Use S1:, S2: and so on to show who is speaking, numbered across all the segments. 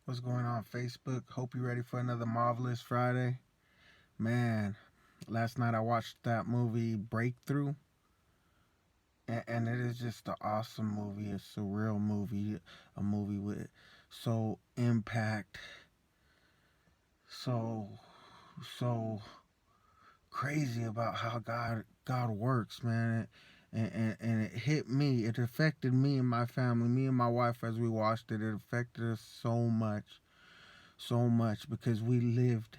S1: What's going on, Facebook? Hope you're ready for another Marvelous Friday. Man, last night I watched that movie Breakthrough, and it is just an awesome movie, a surreal movie, a movie with so impact, so so crazy about how God works, man. And it hit me. It affected me and my family, me and my wife as we watched it. It affected us so much because we lived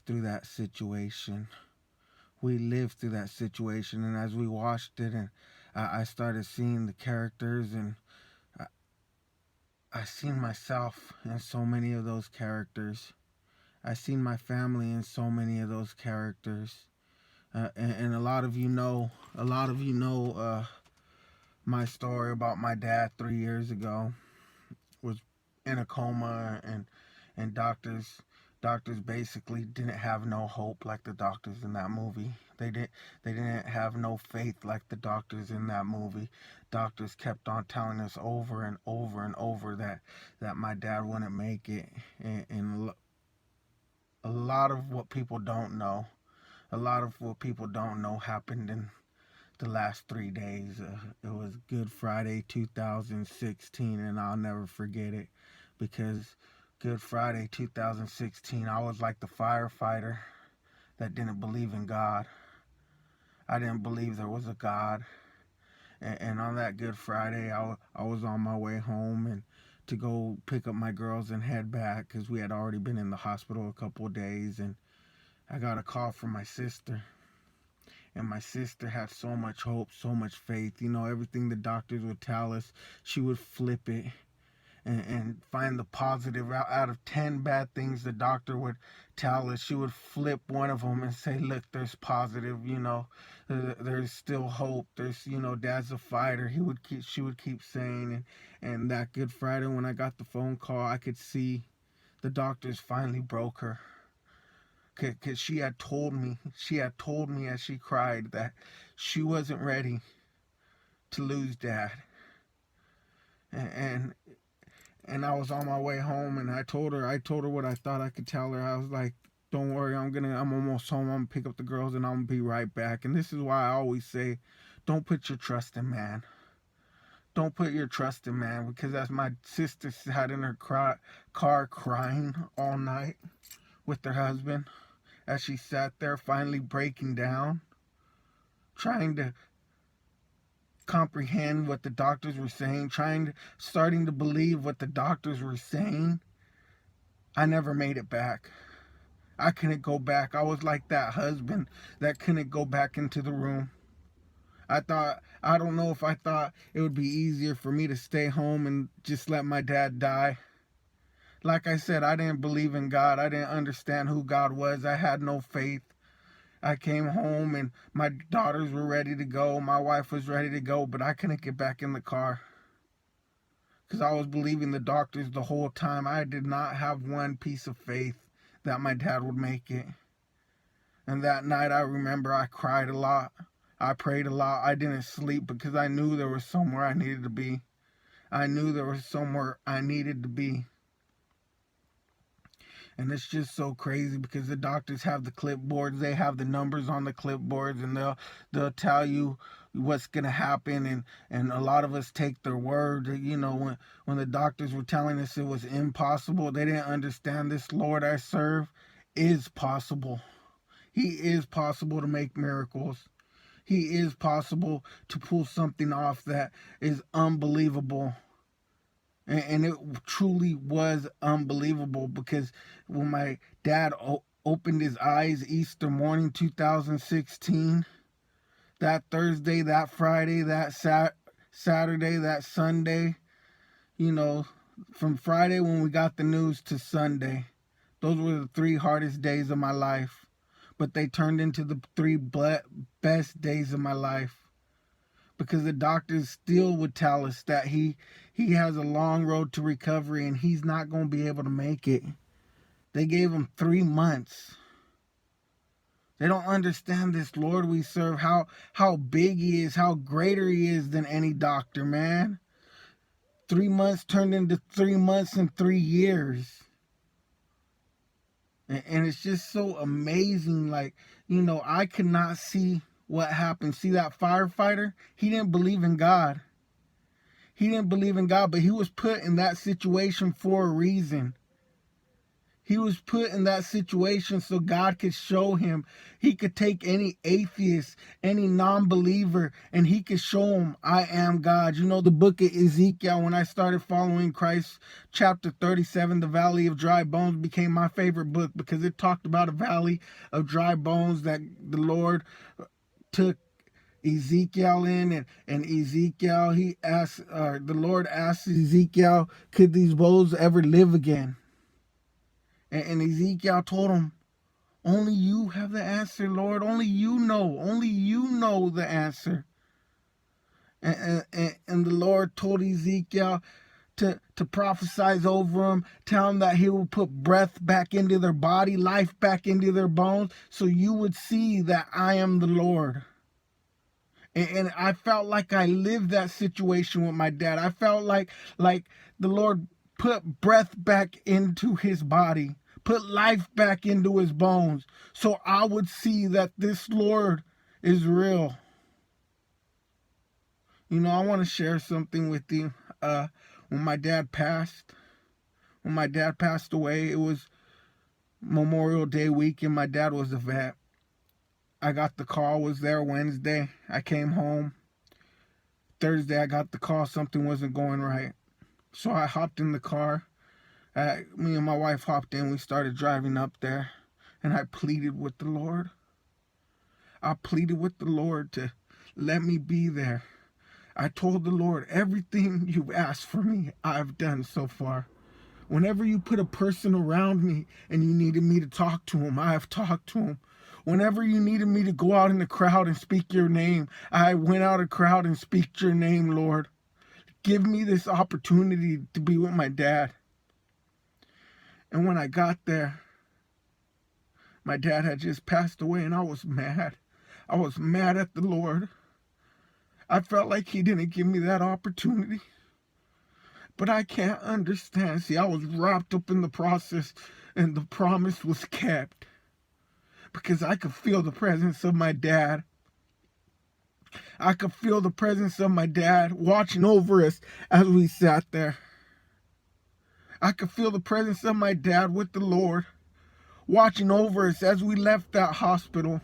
S1: through that situation. We lived through that situation, and as we watched it, and I started seeing the characters, and I, I seen myself in so many of those characters. I seen my family in so many of those characters, and a lot of you know my story about my dad 3 years ago. Was in a coma, and doctors basically didn't have no hope like the doctors in that movie. They didn't have no faith like the doctors in that movie. Doctors kept on telling us over and over and over that my dad wouldn't make it, and a lot of what people don't know, happened in the last 3 days. It was Good Friday 2016, and I'll never forget it because Good Friday 2016, I was like the firefighter that didn't believe in God. I didn't believe there was a God. And on that Good Friday, I was on my way home and to go pick up my girls and head back because we had already been in the hospital a couple of days. And I got a call from my sister, and my sister had so much hope, so much faith. Everything the doctors would tell us, she would flip it and find the positive. Out of 10 bad things the doctor would tell us, she would flip one of them and say, look, there's positive. There's still hope. There's, dad's a fighter. She would keep saying. And that Good Friday, when I got the phone call, I could see the doctors finally broke her, because she had told me as she cried that she wasn't ready to lose dad. And I was on my way home, and I told her what I thought I could tell her. I was like, don't worry, I'm almost home. I'm gonna pick up the girls and I'm gonna be right back. And this is why I always say, don't put your trust in man. Don't put your trust in man, because as my sister sat in her car crying all night with her husband, as she sat there finally breaking down, trying to comprehend what the doctors were saying, starting to believe what the doctors were saying, I never made it back. I couldn't go back. I was like that husband that couldn't go back into the room. I don't know if I thought it would be easier for me to stay home and just let my dad die. Like I said, I didn't believe in God. I didn't understand who God was. I had no faith. I came home and my daughters were ready to go. My wife was ready to go, but I couldn't get back in the car because I was believing the doctors the whole time. I did not have one piece of faith that my dad would make it. And that night, I remember I cried a lot. I prayed a lot. I didn't sleep because I knew there was somewhere I needed to be. I knew there was somewhere I needed to be. And it's just so crazy because the doctors have the clipboards, they have the numbers on the clipboards, and they'll tell you what's gonna happen, and a lot of us take their word. When the doctors were telling us it was impossible, they didn't understand this Lord I serve is possible. He is possible to make miracles. He is possible to pull something off that is unbelievable. And it truly was unbelievable because when my dad opened his eyes Easter morning 2016, that Thursday, that Friday, that Saturday, that Sunday, you know, from Friday when we got the news to Sunday, those were the 3 hardest days of my life. But they turned into the 3 best days of my life, because the doctors still would tell us that he has a long road to recovery and he's not going to be able to make it. They gave him 3 months. They don't understand this Lord we serve, how big he is, how greater he is than any doctor, man. 3 months turned into 3 months and 3 years. And it's just so amazing. Like, I could not see what happened. See that firefighter? He didn't believe in God. He didn't believe in God, but he was put in that situation for a reason. He was put in that situation so God could show him. He could take any atheist, any non-believer, and he could show him, I am God. The book of Ezekiel, when I started following Christ, chapter 37, the Valley of Dry Bones, became my favorite book because it talked about a valley of dry bones that the Lord took Ezekiel in, and Ezekiel, the Lord asked Ezekiel, could these bones ever live again? And Ezekiel told him, only you have the answer, Lord. Only you know the answer. And the Lord told Ezekiel to prophesy over them, tell them that he will put breath back into their body, life back into their bones, so you would see that I am the Lord. And I felt like I lived that situation with my dad. I felt like the Lord put breath back into his body, put life back into his bones, so I would see that this Lord is real. I want to share something with you. When my dad passed away, it was Memorial Day weekend. My dad was a vet. I got the call, was there Wednesday. I came home. Thursday, I got the call, something wasn't going right. So I hopped in the car. Me and my wife hopped in. We started driving up there. And I pleaded with the Lord. I pleaded with the Lord to let me be there. I told the Lord, everything you've asked for me, I've done so far. Whenever you put a person around me and you needed me to talk to him, I have talked to him. Whenever you needed me to go out in the crowd and speak your name, I went out in the crowd and speak your name, Lord. Give me this opportunity to be with my dad. And when I got there, my dad had just passed away, and I was mad. I was mad at the Lord. I felt like he didn't give me that opportunity. But I can't understand. See, I was wrapped up in the process, and the promise was kept. Because I could feel the presence of my dad. I could feel the presence of my dad watching over us as we sat there. I could feel the presence of my dad with the Lord watching over us as we left that hospital.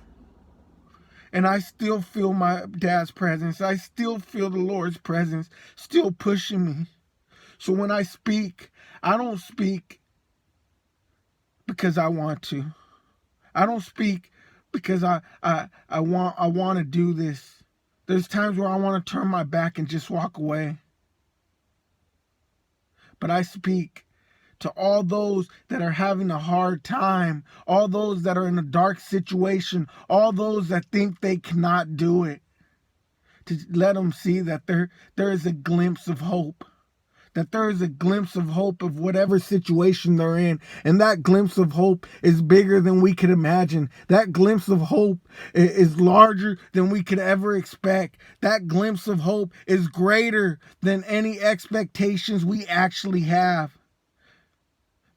S1: And I still feel my dad's presence. I still feel the Lord's presence still pushing me. So when I speak, I don't speak because I want to. I don't speak because I want to do this. There's times where I want to turn my back and just walk away. But I speak to all those that are having a hard time, all those that are in a dark situation, all those that think they cannot do it, to let them see that there is a glimpse of hope. That there is a glimpse of hope of whatever situation they're in. And that glimpse of hope is bigger than we could imagine. That glimpse of hope is larger than we could ever expect. That glimpse of hope is greater than any expectations we actually have.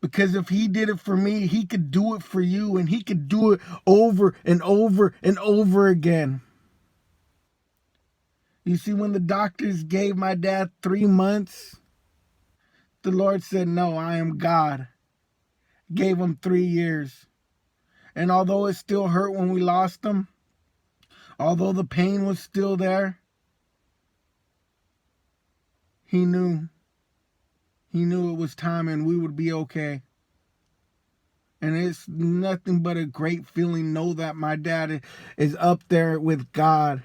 S1: Because if he did it for me, he could do it for you, and he could do it over and over and over again. You see, when the doctors gave my dad 3 months, the Lord said, no, I am God. Gave him 3 years. And although it still hurt when we lost him, although the pain was still there, he knew. He knew it was time and we would be okay. And it's nothing but a great feeling, know that my dad is up there with God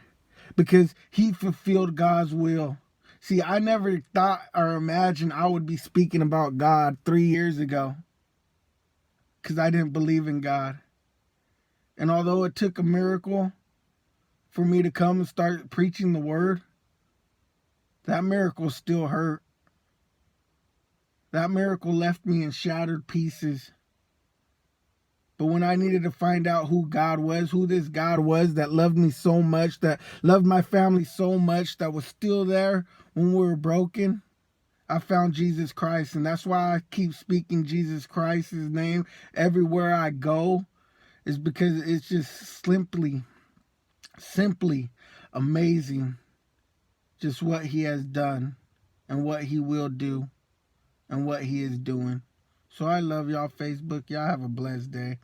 S1: because he fulfilled God's will. See, I never thought or imagined I would be speaking about God 3 years ago because I didn't believe in God. And although it took a miracle for me to come and start preaching the word, that miracle still hurt. That miracle left me in shattered pieces. But when I needed to find out who God was, who this God was that loved me so much, that loved my family so much, that was still there when we were broken, I found Jesus Christ, and that's why I keep speaking Jesus Christ's name everywhere I go, is because it's just simply amazing just what he has done and what he will do and what he is doing. So I love y'all, Facebook. Y'all have a blessed day.